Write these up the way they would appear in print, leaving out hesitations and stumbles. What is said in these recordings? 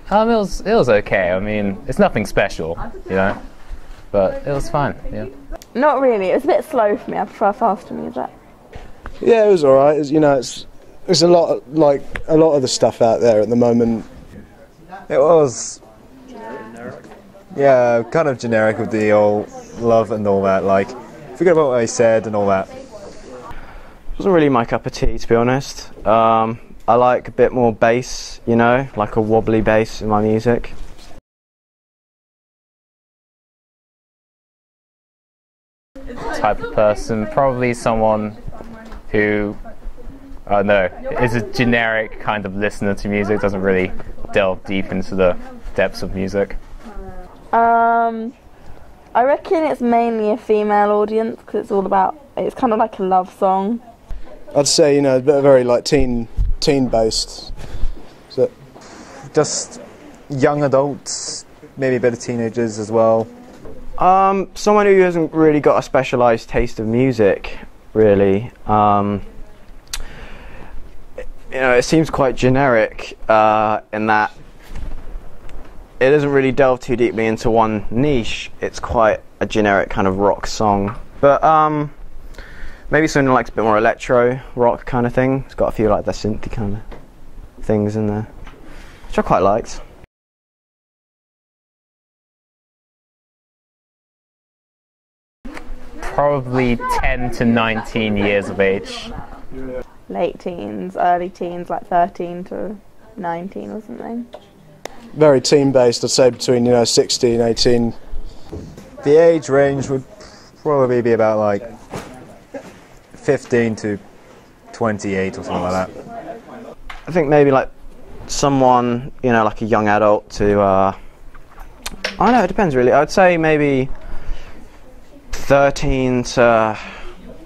It was okay. I mean, it's nothing special, you know, but it was fine. Yeah. Not really. It was a bit slow for me. I prefer faster music. Yeah, it was alright. You know, it's a lot of the stuff out there at the moment. It was, yeah, kind of generic with the old love and all that. Like, forget about what I said and all that. It wasn't really my cup of tea, to be honest. I like a bit more bass, you know, like a wobbly bass in my music. Type of person, probably someone who, is a generic kind of listener to music, doesn't really delve deep into the depths of music. I reckon it's mainly a female audience because it's kind of like a love song. I'd say, you know, very like teen based. So just young adults, maybe a bit of teenagers as well. Someone who hasn't really got a specialised taste of music, really. You know, it seems quite generic in that it doesn't really delve too deeply into one niche. It's quite a generic kind of rock song, but maybe someone who likes a bit more electro rock kind of thing. It's got a few like the synthy kind of things in there, which I quite liked. Probably 10 to 19 years of age. Late teens, early teens, like 13 to 19 or something. Very teen based. I'd say between, you know, 16, 18. The age range would probably be about like 15 to 28 or something like that. I think maybe like someone, you know, like a young adult to, I don't know, it depends really. I would say maybe 13 to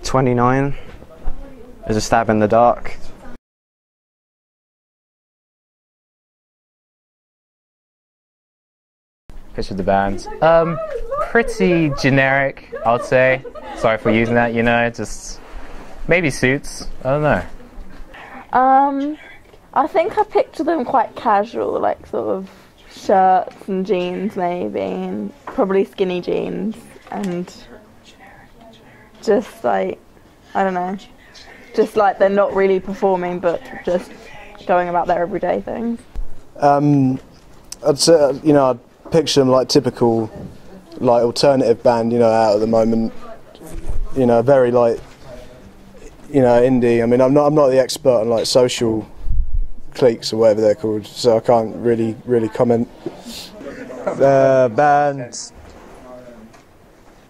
29 is a stab in the dark. Picture the band. Pretty generic, I would say. Sorry for using that, you know, just maybe suits. I don't know. I think I picture them quite casual, like sort of shirts and jeans maybe, and probably skinny jeans, and just like, I don't know, just like they're not really performing but just going about their everyday things. I'd say, you know, I'd picture them like typical like alternative band, you know, out at the moment, you know, very like, you know, indie. I mean, I'm not the expert on like social cliques or whatever they're called, so I can't really comment. Band,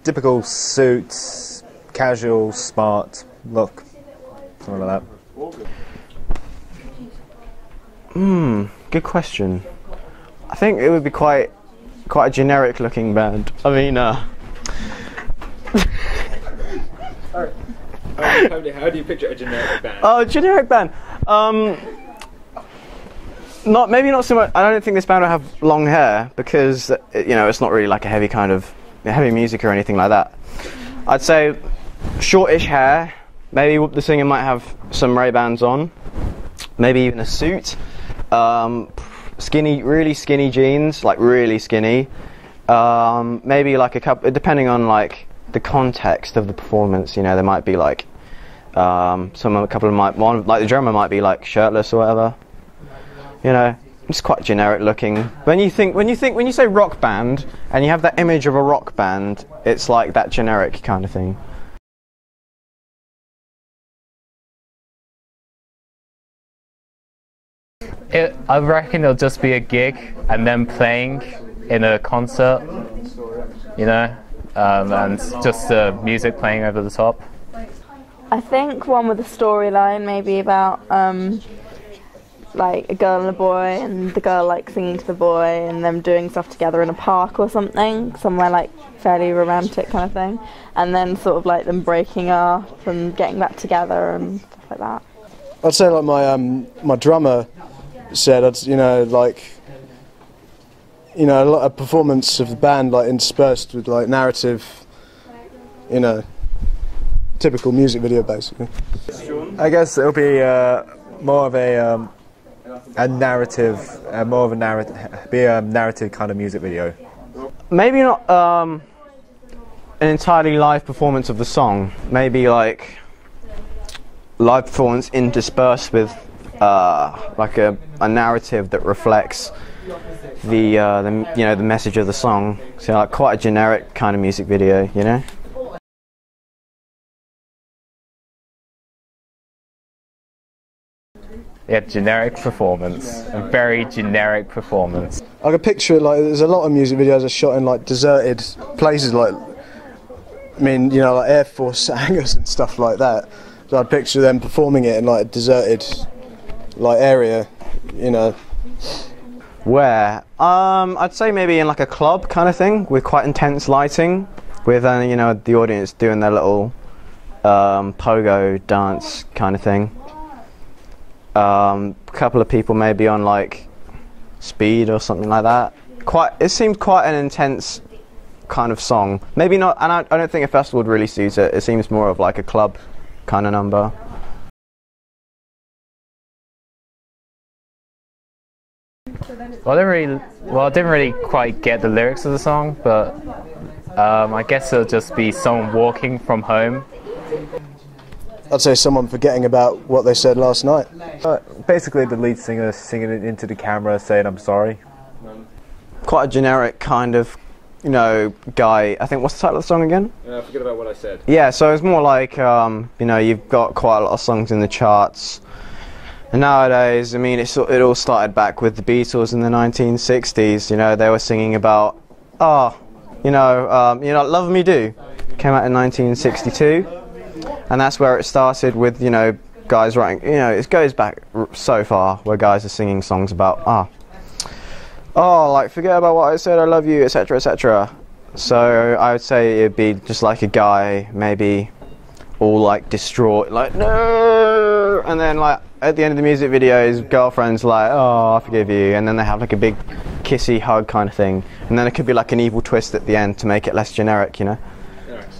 typical suits, casual, smart look, something like that. Good question. I think it would be quite a generic looking band. I mean, How do you picture a generic band? Oh, generic band. Maybe not so much. I don't think this band will have long hair because, you know, it's not really like a heavy kind of heavy music or anything like that. I'd say shortish hair. Maybe the singer might have some Ray-Bans on. Maybe even a suit. Skinny, really skinny jeans, like really skinny. Maybe like a couple, depending on like the context of the performance. You know, there might be like a couple of like the drummer might be like shirtless or whatever. You know, it's quite generic looking. When you say rock band and you have that image of a rock band, it's like that generic kind of thing. I reckon it'll just be a gig and then playing in a concert, you know, and just the music playing over the top. I think one with a storyline, maybe about like a girl and a boy, and the girl like singing to the boy, and them doing stuff together in a park or something, somewhere like fairly romantic kind of thing, and then sort of like them breaking up and getting back together and stuff like that. I'd say like my drummer said, you know, like, you know, a lot of performance of the band like interspersed with like narrative, you know, typical music video basically. I guess it'll be more of a a narrative, more of a narrative kind of music video. Maybe not an entirely live performance of the song. Maybe like live performance interspersed with like a narrative that reflects the the message of the song. So like quite a generic kind of music video, you know. Yeah, generic performance. A very generic performance. I could picture it like there's a lot of music videos are shot in like deserted places, like I mean, you know, like Air Force hangars and stuff like that. So I'd picture them performing it in like a deserted like area, you know. Where? I'd say maybe in like a club kind of thing with quite intense lighting, with you know, the audience doing their little pogo dance kind of thing. A couple of people maybe on like speed or something like that. It seemed quite an intense kind of song. Maybe not, and I don't think a festival would really suit it. It seems more of like a club kind of number. Well, I didn't really quite get the lyrics of the song, but I guess it'll just be someone walking from home. I'd say someone forgetting about what they said last night. Basically, the lead singer singing it into the camera, saying "I'm sorry." Quite a generic kind of, you know, guy. I think, what's the title of the song again? Forget about what I said. Yeah, so it's more like, you know, you've got quite a lot of songs in the charts. And nowadays, I mean, it all started back with the Beatles in the 1960s. You know, they were singing about, you know, Love Me Do came out in 1962. And that's where it started with, you know, guys writing, you know, it goes back so far where guys are singing songs about, like, forget about what I said, I love you, etc., etc. So I would say it'd be just like a guy, maybe all like distraught, like, no, and then like at the end of the music video his girlfriend's like, oh, I forgive you, and then they have like a big kissy hug kind of thing, and then it could be like an evil twist at the end to make it less generic, you know.